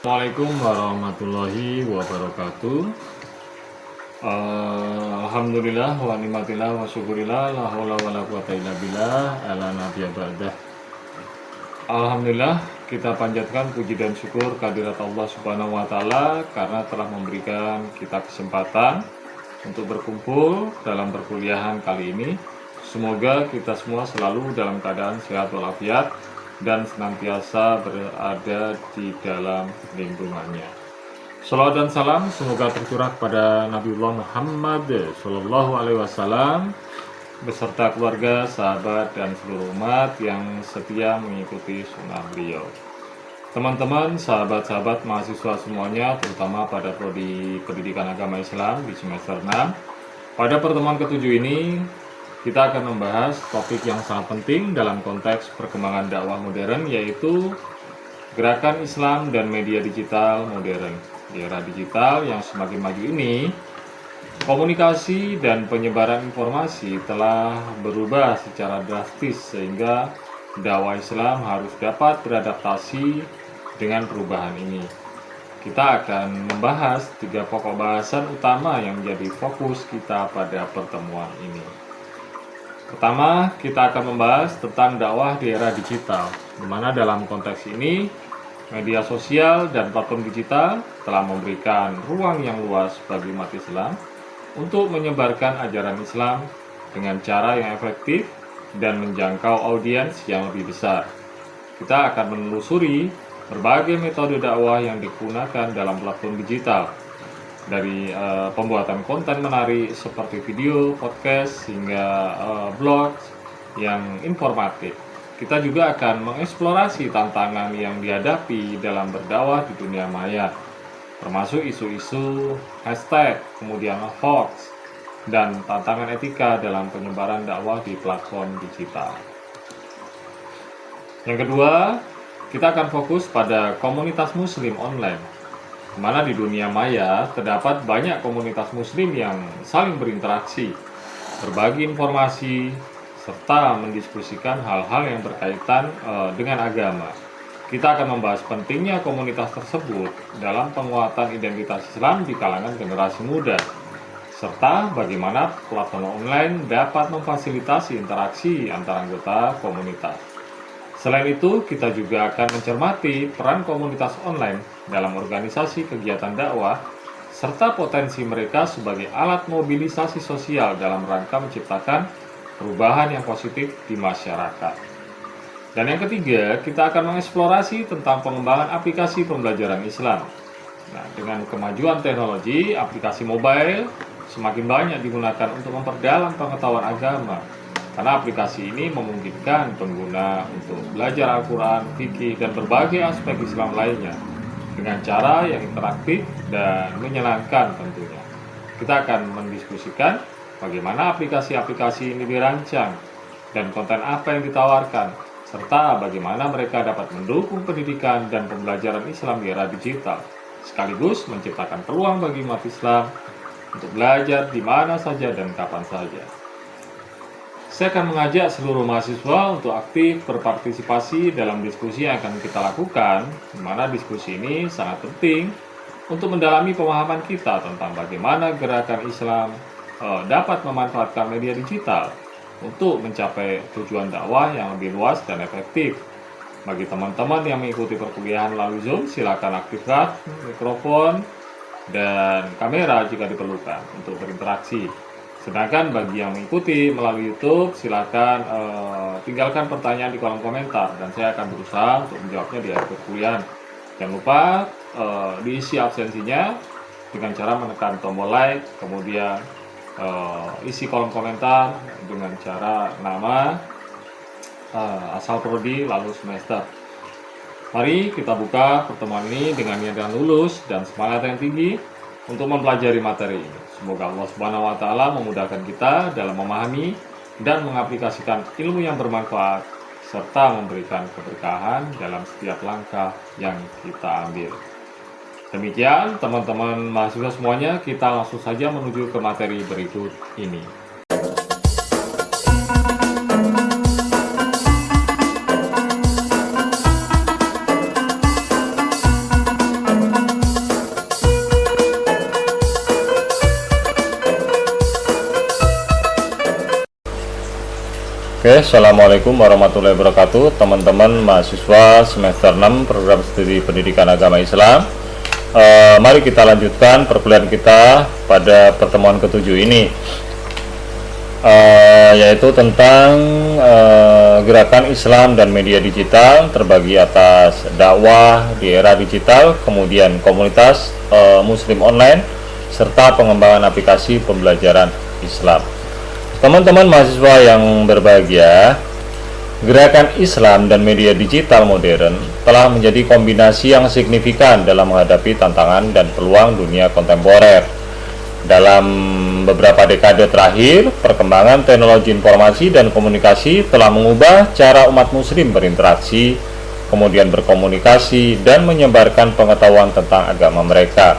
Assalamualaikum warahmatullahi wabarakatuh. Alhamdulillah wa ni'matillah wa syukurillah la haula wala quwata illa billah ala nabiyya ba'dah. Alhamdulillah, kita panjatkan puji dan syukur kehadirat Allah Subhanahu wa taala karena telah memberikan kita kesempatan untuk berkumpul dalam perkuliahan kali ini. Semoga kita semua selalu dalam keadaan sehat walafiat dan senantiasa berada di dalam lindungannya. Salawat dan salam semoga tercurah pada Nabiullah Muhammad Sallallahu Alaihi Wasallam beserta keluarga, sahabat, dan seluruh umat yang setia mengikuti sunnah beliau. Teman-teman, sahabat-sahabat mahasiswa semuanya, terutama pada prodi Pendidikan Agama Islam di semester 6, pada pertemuan ketujuh ini kita akan membahas topik yang sangat penting dalam konteks perkembangan dakwah modern, yaitu gerakan Islam dan media digital modern. Di era digital yang semakin maju ini, komunikasi dan penyebaran informasi telah berubah secara drastis sehingga dakwah Islam harus dapat beradaptasi dengan perubahan ini. Kita akan membahas 3 pokok bahasan utama yang menjadi fokus kita pada pertemuan ini. Pertama, kita akan membahas tentang dakwah di era digital, di mana dalam konteks ini, media sosial dan platform digital telah memberikan ruang yang luas bagi umat Islam untuk menyebarkan ajaran Islam dengan cara yang efektif dan menjangkau audiens yang lebih besar. Kita akan menelusuri berbagai metode dakwah yang digunakan dalam platform digital, dari pembuatan konten menarik seperti video, podcast, hingga blog yang informatif. Kita juga akan mengeksplorasi tantangan yang dihadapi dalam berdakwah di dunia maya, termasuk isu-isu hashtag, kemudian hoax, dan tantangan etika dalam penyebaran dakwah di platform digital. Yang kedua, kita akan fokus pada komunitas muslim online, di mana di dunia maya terdapat banyak komunitas muslim yang saling berinteraksi, berbagi informasi, serta mendiskusikan hal-hal yang berkaitan dengan agama. Kita akan membahas pentingnya komunitas tersebut dalam penguatan identitas Islam di kalangan generasi muda, serta bagaimana platform online dapat memfasilitasi interaksi antara anggota komunitas. Selain itu, kita juga akan mencermati peran komunitas online dalam organisasi kegiatan dakwah, serta potensi mereka sebagai alat mobilisasi sosial dalam rangka menciptakan perubahan yang positif di masyarakat. Dan yang ketiga, kita akan mengeksplorasi tentang pengembangan aplikasi pembelajaran Islam. Nah, dengan kemajuan teknologi, aplikasi mobile semakin banyak digunakan untuk memperdalam pengetahuan agama. Karena aplikasi ini memungkinkan pengguna untuk belajar Al-Quran, fikih, dan berbagai aspek Islam lainnya dengan cara yang interaktif dan menyenangkan tentunya. Kita akan mendiskusikan bagaimana aplikasi-aplikasi ini dirancang dan konten apa yang ditawarkan, serta bagaimana mereka dapat mendukung pendidikan dan pembelajaran Islam di era digital, sekaligus menciptakan peluang bagi umat Islam untuk belajar di mana saja dan kapan saja. Saya akan mengajak seluruh mahasiswa untuk aktif berpartisipasi dalam diskusi yang akan kita lakukan, di mana diskusi ini sangat penting untuk mendalami pemahaman kita tentang bagaimana gerakan Islam dapat memanfaatkan media digital untuk mencapai tujuan dakwah yang lebih luas dan efektif. Bagi teman-teman yang mengikuti perkuliahan melalui Zoom, silakan aktifkan mikrofon dan kamera jika diperlukan untuk berinteraksi. Sedangkan bagi yang mengikuti melalui YouTube, silakan tinggalkan pertanyaan di kolom komentar dan saya akan berusaha untuk menjawabnya di akhir perkuliahan. Jangan lupa diisi absensinya dengan cara menekan tombol like, kemudian isi kolom komentar dengan cara nama, asal prodi, lalu semester. Mari kita buka pertemuan ini dengan niat yang lulus dan semangat yang tinggi untuk mempelajari materi ini. Semoga Allah Subhanahu wa taala memudahkan kita dalam memahami dan mengaplikasikan ilmu yang bermanfaat serta memberikan keberkahan dalam setiap langkah yang kita ambil. Demikian teman-teman mahasiswa semuanya, kita langsung saja menuju ke materi berikut ini. Oke, Assalamualaikum warahmatullahi wabarakatuh, teman-teman mahasiswa semester 6 program studi pendidikan agama Islam. Mari kita lanjutkan perkuliahan kita pada pertemuan ke-7 ini, yaitu tentang gerakan Islam dan media digital terbagi atas dakwah di era digital, kemudian komunitas muslim online, serta pengembangan aplikasi pembelajaran Islam. Teman-teman mahasiswa yang berbahagia, gerakan Islam dan media digital modern telah menjadi kombinasi yang signifikan dalam menghadapi tantangan dan peluang dunia kontemporer. Dalam beberapa dekade terakhir, perkembangan teknologi informasi dan komunikasi telah mengubah cara umat muslim berinteraksi, kemudian berkomunikasi dan menyebarkan pengetahuan tentang agama mereka.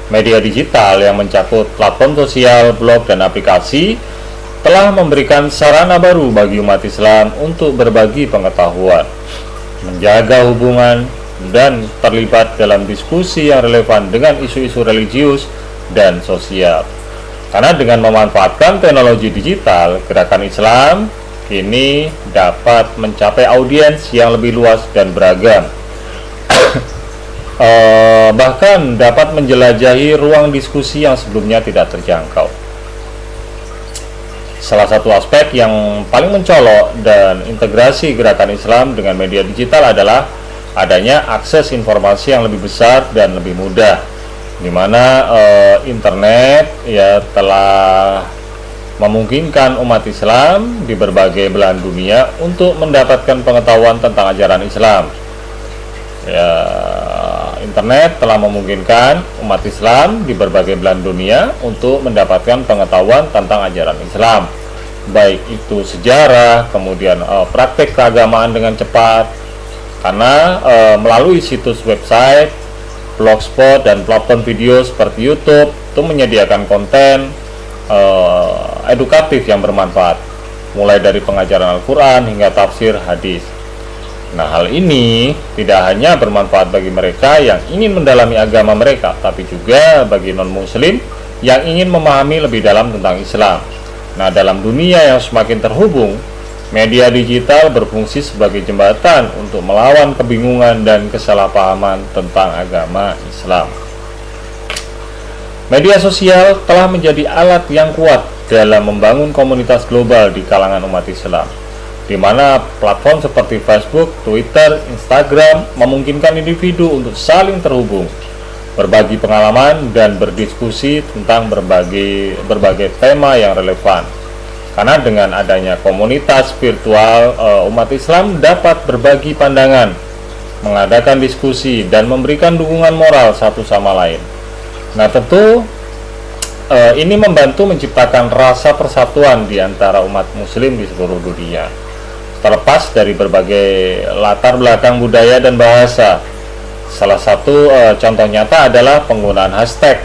Media digital yang mencakup platform sosial, blog, dan aplikasi telah memberikan sarana baru bagi umat Islam untuk berbagi pengetahuan, menjaga hubungan, dan terlibat dalam diskusi yang relevan dengan isu-isu religius dan sosial. Karena dengan memanfaatkan teknologi digital, gerakan Islam kini dapat mencapai audiens yang lebih luas dan beragam. Bahkan dapat menjelajahi ruang diskusi yang sebelumnya tidak terjangkau. Salah satu aspek yang paling mencolok dan integrasi gerakan Islam dengan media digital adalah adanya akses informasi yang lebih besar dan lebih mudah, di mana internet ya telah memungkinkan umat Islam di berbagai belahan dunia untuk mendapatkan pengetahuan tentang ajaran Islam. Ya, internet telah memungkinkan umat Islam di berbagai belahan dunia untuk mendapatkan pengetahuan tentang ajaran Islam, baik itu sejarah, kemudian praktek keagamaan dengan cepat, karena melalui situs website, blogspot, dan platform video seperti YouTube itu menyediakan konten edukatif yang bermanfaat, mulai dari pengajaran Al-Quran hingga tafsir hadis. Nah, hal ini tidak hanya bermanfaat bagi mereka yang ingin mendalami agama mereka, tapi juga bagi non-muslim yang ingin memahami lebih dalam tentang Islam. Nah, dalam dunia yang semakin terhubung, media digital berfungsi sebagai jembatan untuk melawan kebingungan dan kesalahpahaman tentang agama Islam. Media sosial telah menjadi alat yang kuat dalam membangun komunitas global di kalangan umat Islam, di mana platform seperti Facebook, Twitter, Instagram memungkinkan individu untuk saling terhubung, berbagi pengalaman, dan berdiskusi tentang berbagai tema yang relevan. Karena dengan adanya komunitas virtual, umat Islam dapat berbagi pandangan, mengadakan diskusi, dan memberikan dukungan moral satu sama lain. Nah, tentu ini membantu menciptakan rasa persatuan di antara umat muslim di seluruh dunia, terlepas dari berbagai latar belakang budaya dan bahasa. Salah satu contoh nyata adalah penggunaan hashtag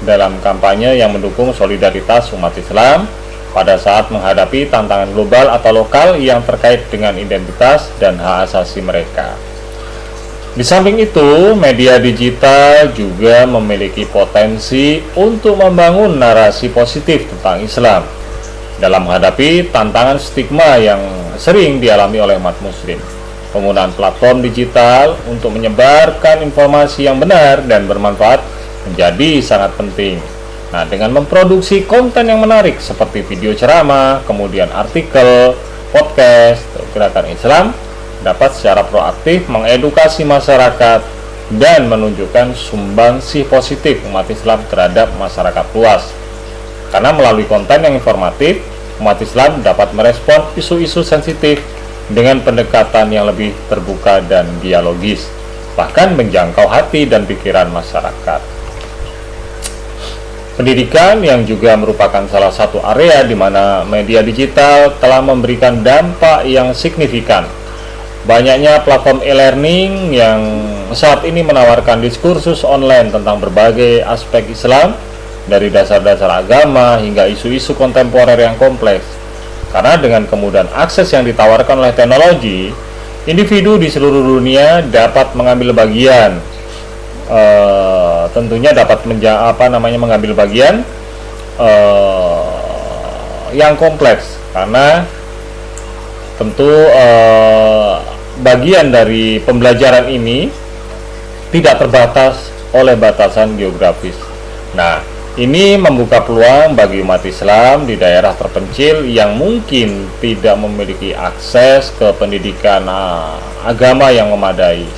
dalam kampanye yang mendukung solidaritas umat Islam pada saat menghadapi tantangan global atau lokal yang terkait dengan identitas dan hak asasi mereka. Di samping itu, media digital juga memiliki potensi untuk membangun narasi positif tentang Islam dalam menghadapi tantangan stigma yang sering dialami oleh umat muslim. Penggunaan platform digital untuk menyebarkan informasi yang benar dan bermanfaat menjadi sangat penting. Nah, dengan memproduksi konten yang menarik seperti video ceramah, kemudian artikel, podcast, gerakan Islam dapat secara proaktif mengedukasi masyarakat dan menunjukkan sumbangsih positif umat Islam terhadap masyarakat luas. Karena melalui konten yang informatif, umat Islam dapat merespon isu-isu sensitif dengan pendekatan yang lebih terbuka dan dialogis, bahkan menjangkau hati dan pikiran masyarakat. Pendidikan yang juga merupakan salah satu area di mana media digital telah memberikan dampak yang signifikan. Banyaknya platform e-learning yang saat ini menawarkan diskursus online tentang berbagai aspek Islam, dari dasar-dasar agama hingga isu-isu kontemporer yang kompleks. Karena dengan kemudahan akses yang ditawarkan oleh teknologi, individu di seluruh dunia dapat mengambil bagian, mengambil bagian yang kompleks, karena tentu bagian dari pembelajaran ini tidak terbatas oleh batasan geografis. Nah, ini membuka peluang bagi umat Islam di daerah terpencil yang mungkin tidak memiliki akses ke pendidikan agama yang memadai.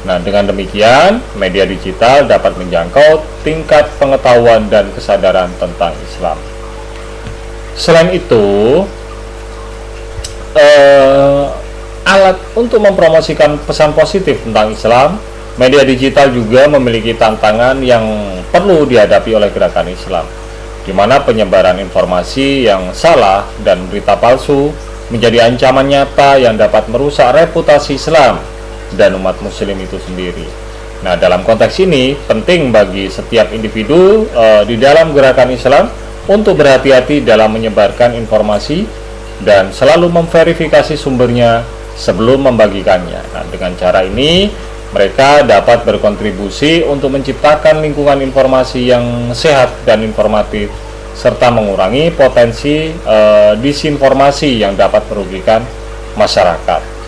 Nah, dengan demikian, media digital dapat menjangkau tingkat pengetahuan dan kesadaran tentang Islam. Selain itu, alat untuk mempromosikan pesan positif tentang Islam, media digital juga memiliki tantangan yang perlu dihadapi oleh gerakan Islam, di mana penyebaran informasi yang salah dan berita palsu menjadi ancaman nyata yang dapat merusak reputasi Islam dan umat muslim itu sendiri. Nah, dalam konteks ini penting bagi setiap individu di dalam gerakan Islam untuk berhati-hati dalam menyebarkan informasi dan selalu memverifikasi sumbernya sebelum membagikannya. Nah, dengan cara ini mereka dapat berkontribusi untuk menciptakan lingkungan informasi yang sehat dan informatif, serta mengurangi potensi disinformasi yang dapat merugikan masyarakat.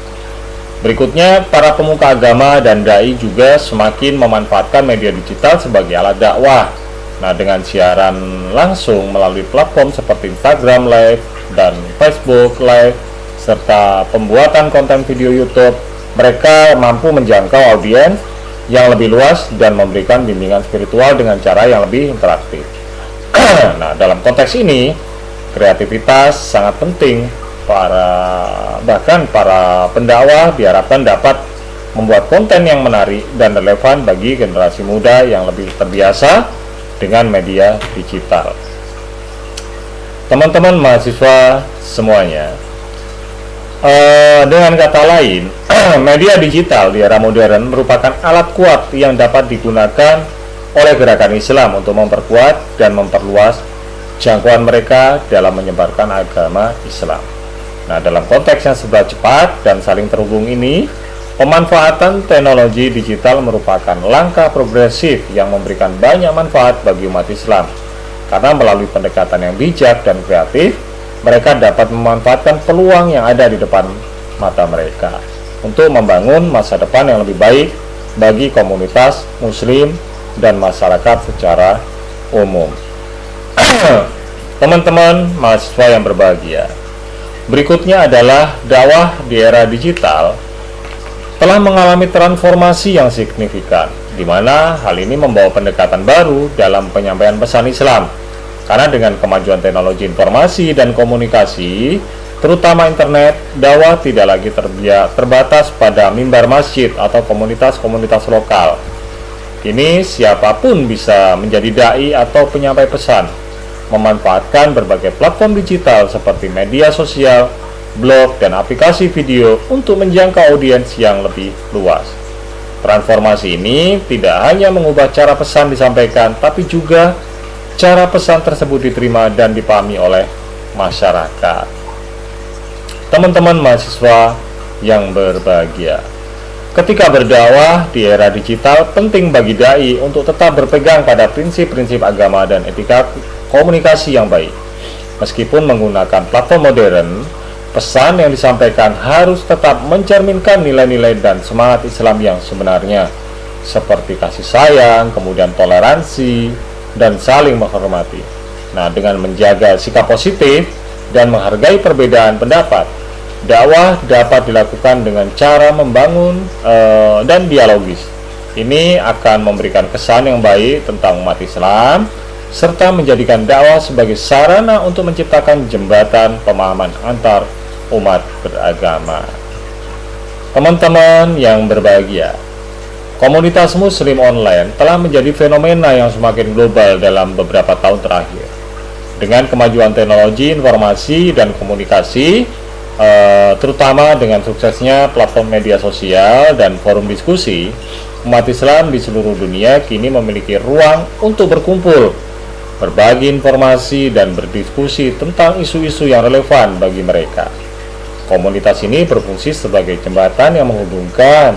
Berikutnya, para pemuka agama dan dai juga semakin memanfaatkan media digital sebagai alat dakwah. Nah, dengan siaran langsung melalui platform seperti Instagram Live dan Facebook Live, serta pembuatan konten video YouTube, mereka mampu menjangkau audiens yang lebih luas dan memberikan bimbingan spiritual dengan cara yang lebih interaktif. Nah, dalam konteks ini, kreativitas sangat penting. Bahkan para pendakwah diharapkan dapat membuat konten yang menarik dan relevan bagi generasi muda yang lebih terbiasa dengan media digital. Teman-teman mahasiswa semuanya, dengan kata lain, media digital di era modern merupakan alat kuat yang dapat digunakan oleh gerakan Islam untuk memperkuat dan memperluas jangkauan mereka dalam menyebarkan agama Islam. Nah, dalam konteks yang serba cepat dan saling terhubung ini, pemanfaatan teknologi digital merupakan langkah progresif yang memberikan banyak manfaat bagi umat Islam. Karena melalui pendekatan yang bijak dan kreatif, mereka dapat memanfaatkan peluang yang ada di depan mata mereka untuk membangun masa depan yang lebih baik bagi komunitas muslim dan masyarakat secara umum. Teman-teman mahasiswa yang berbahagia, berikutnya adalah dakwah di era digital telah mengalami transformasi yang signifikan, di mana hal ini membawa pendekatan baru dalam penyampaian pesan Islam. Karena dengan kemajuan teknologi informasi dan komunikasi, terutama internet, dakwah tidak lagi terbatas pada mimbar masjid atau komunitas-komunitas lokal. Kini siapapun bisa menjadi dai atau penyampai pesan, memanfaatkan berbagai platform digital seperti media sosial, blog, dan aplikasi video untuk menjangkau audiens yang lebih luas. Transformasi ini tidak hanya mengubah cara pesan disampaikan, tapi juga cara pesan tersebut diterima dan dipahami oleh masyarakat. Teman-teman mahasiswa yang berbahagia, ketika berdakwah di era digital, penting bagi dai untuk tetap berpegang pada prinsip-prinsip agama dan etika komunikasi yang baik. Meskipun menggunakan platform modern, pesan yang disampaikan harus tetap mencerminkan nilai-nilai dan semangat Islam yang sebenarnya, seperti kasih sayang, kemudian toleransi, dan saling menghormati. Nah, dengan menjaga sikap positif dan menghargai perbedaan pendapat, dakwah dapat dilakukan dengan cara membangun dan dialogis. Ini akan memberikan kesan yang baik tentang umat Islam, serta menjadikan dakwah sebagai sarana untuk menciptakan jembatan pemahaman antar umat beragama. Teman-teman yang berbahagia, komunitas muslim online telah menjadi fenomena yang semakin global dalam beberapa tahun terakhir. Dengan kemajuan teknologi informasi dan komunikasi, terutama dengan suksesnya platform media sosial dan forum diskusi, umat Islam di seluruh dunia kini memiliki ruang untuk berkumpul, berbagi informasi, dan berdiskusi tentang isu-isu yang relevan bagi mereka. Komunitas ini berfungsi sebagai jembatan yang menghubungkan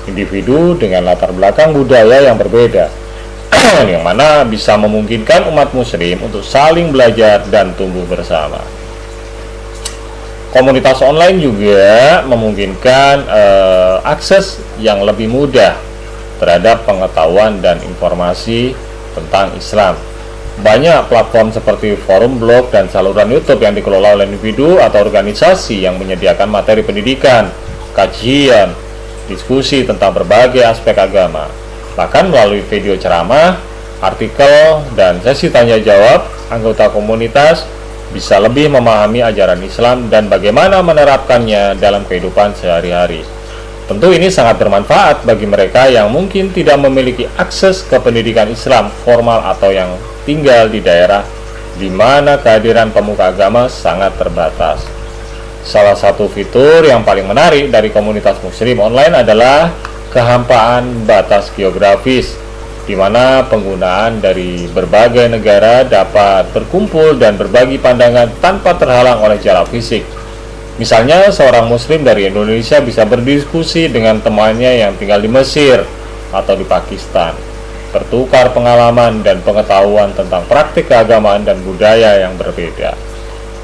individu dengan latar belakang budaya yang berbeda, yang mana bisa memungkinkan umat muslim untuk saling belajar dan tumbuh bersama. Komunitas online juga memungkinkan akses yang lebih mudah terhadap pengetahuan dan informasi tentang Islam. Banyak platform seperti forum blog dan saluran YouTube yang dikelola oleh individu atau organisasi yang menyediakan materi pendidikan, kajian, diskusi tentang berbagai aspek agama. Bahkan melalui video ceramah, artikel, dan sesi tanya jawab, anggota komunitas bisa lebih memahami ajaran Islam dan bagaimana menerapkannya dalam kehidupan sehari-hari. Tentu ini sangat bermanfaat bagi mereka yang mungkin tidak memiliki akses ke pendidikan Islam formal atau yang tinggal di daerah di mana kehadiran pemuka agama sangat terbatas. Salah satu fitur yang paling menarik dari komunitas muslim online adalah kehampaan batas geografis, di mana penggunaan dari berbagai negara dapat berkumpul dan berbagi pandangan tanpa terhalang oleh jarak fisik. Misalnya, seorang muslim dari Indonesia bisa berdiskusi dengan temannya yang tinggal di Mesir atau di Pakistan, bertukar pengalaman dan pengetahuan tentang praktik keagamaan dan budaya yang berbeda.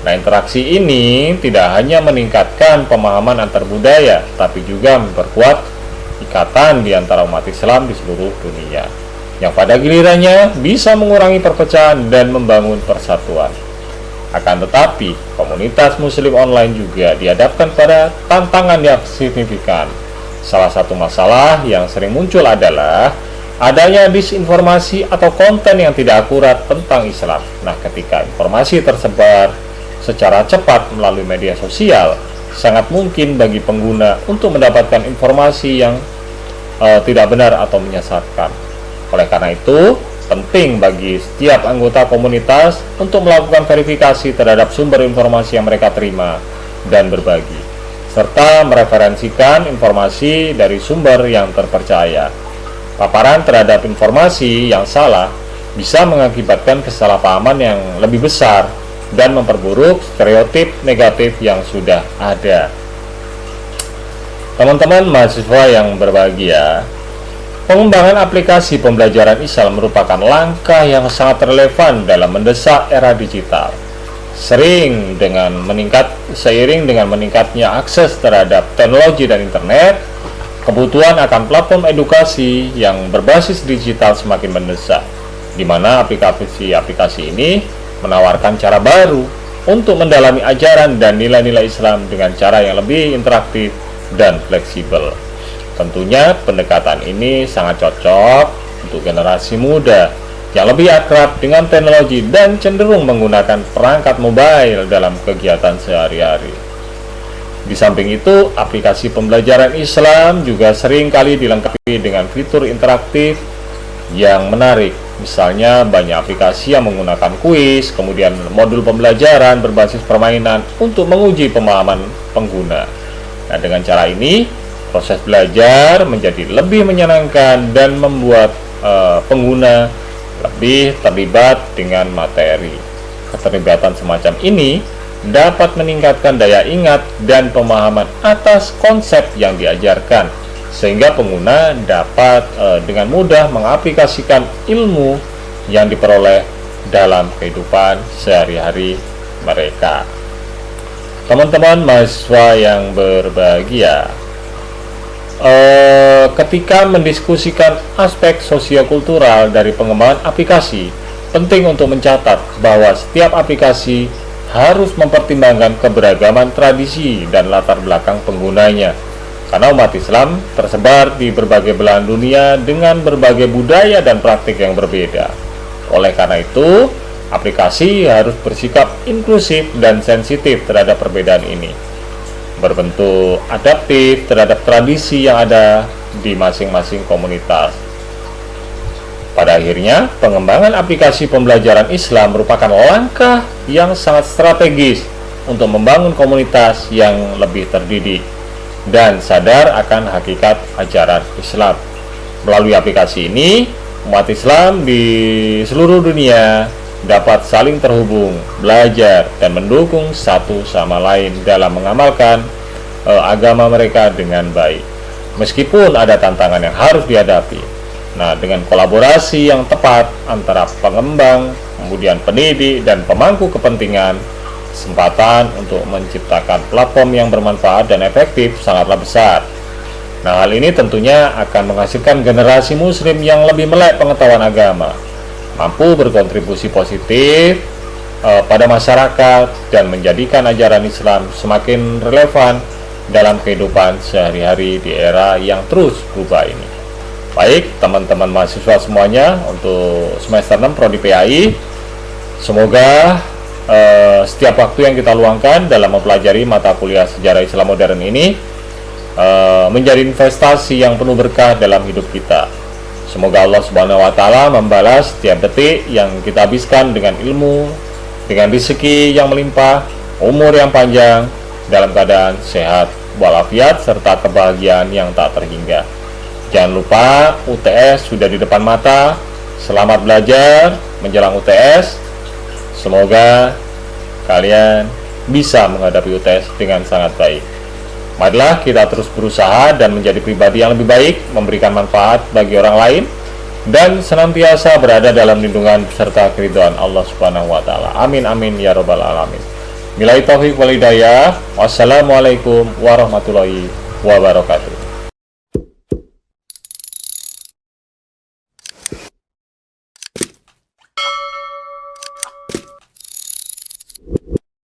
Nah, interaksi ini tidak hanya meningkatkan pemahaman antar budaya, tapi juga memperkuat ikatan di antara umat Islam di seluruh dunia, yang pada gilirannya bisa mengurangi perpecahan dan membangun persatuan. Akan tetapi, komunitas muslim online juga dihadapkan pada tantangan yang signifikan. Salah satu masalah yang sering muncul adalah adanya disinformasi atau konten yang tidak akurat tentang Islam. Nah, ketika informasi tersebar secara cepat melalui media sosial, sangat mungkin bagi pengguna untuk mendapatkan informasi yang tidak benar atau menyesatkan. Oleh karena itu, penting bagi setiap anggota komunitas untuk melakukan verifikasi terhadap sumber informasi yang mereka terima dan berbagi, serta mereferensikan informasi dari sumber yang terpercaya. Paparan terhadap informasi yang salah bisa mengakibatkan kesalahpahaman yang lebih besar dan memperburuk stereotip negatif yang sudah ada. Teman-teman mahasiswa yang berbahagia, pengembangan aplikasi pembelajaran Islam merupakan langkah yang sangat relevan dalam mendesak era digital. Seiring dengan meningkatnya akses terhadap teknologi dan internet, kebutuhan akan platform edukasi yang berbasis digital semakin mendesak, di mana aplikasi-aplikasi ini menawarkan cara baru untuk mendalami ajaran dan nilai-nilai Islam dengan cara yang lebih interaktif dan fleksibel. Tentunya pendekatan ini sangat cocok untuk generasi muda yang lebih akrab dengan teknologi dan cenderung menggunakan perangkat mobile dalam kegiatan sehari-hari. Di samping itu, aplikasi pembelajaran Islam juga sering kali dilengkapi dengan fitur interaktif yang menarik. Misalnya, banyak aplikasi yang menggunakan kuis, kemudian modul pembelajaran berbasis permainan untuk menguji pemahaman pengguna. Nah, dengan cara ini, proses belajar menjadi lebih menyenangkan dan membuat pengguna lebih terlibat dengan materi. Keterlibatan semacam ini dapat meningkatkan daya ingat dan pemahaman atas konsep yang diajarkan, sehingga pengguna dapat dengan mudah mengaplikasikan ilmu yang diperoleh dalam kehidupan sehari-hari mereka. Teman-teman mahasiswa yang berbahagia, ketika mendiskusikan aspek sosiokultural dari pengembangan aplikasi, penting untuk mencatat bahwa setiap aplikasi harus mempertimbangkan keberagaman tradisi dan latar belakang penggunanya, karena umat Islam tersebar di berbagai belahan dunia dengan berbagai budaya dan praktik yang berbeda. Oleh karena itu, aplikasi harus bersikap inklusif dan sensitif terhadap perbedaan ini, berbentuk adaptif terhadap tradisi yang ada di masing-masing komunitas. Pada akhirnya, pengembangan aplikasi pembelajaran Islam merupakan langkah yang sangat strategis untuk membangun komunitas yang lebih terdidik dan sadar akan hakikat ajaran Islam. Melalui aplikasi ini, umat Islam di seluruh dunia dapat saling terhubung, belajar, dan mendukung satu sama lain dalam mengamalkan agama mereka dengan baik. Meskipun ada tantangan yang harus dihadapi, Nah, dengan kolaborasi yang tepat antara pengembang, kemudian pendidik, dan pemangku kepentingan, kesempatan untuk menciptakan platform yang bermanfaat dan efektif sangatlah besar. Nah, hal ini tentunya akan menghasilkan generasi muslim yang lebih melek pengetahuan agama, mampu berkontribusi positif pada masyarakat, dan menjadikan ajaran Islam semakin relevan dalam kehidupan sehari-hari di era yang terus berubah ini. Baik, teman-teman mahasiswa semuanya, untuk semester 6 Prodi PAI, semoga setiap waktu yang kita luangkan dalam mempelajari mata kuliah sejarah Islam modern ini menjadi investasi yang penuh berkah dalam hidup kita. Semoga Allah Subhanahu wa Ta'ala membalas setiap detik yang kita habiskan dengan ilmu, dengan rezeki yang melimpah, umur yang panjang, dalam keadaan sehat walafiat, serta kebahagiaan yang tak terhingga. Jangan lupa, UTS sudah di depan mata. Selamat belajar menjelang UTS. Semoga kalian bisa menghadapi UTS dengan sangat baik. Marilah kita terus berusaha dan menjadi pribadi yang lebih baik, memberikan manfaat bagi orang lain, dan senantiasa berada dalam lindungan serta keridhaan Allah Subhanahu wa Ta'ala. Amin amin ya rabbal alamin. Billahi taufiq wal hidayah. Wassalamualaikum warahmatullahi wabarakatuh.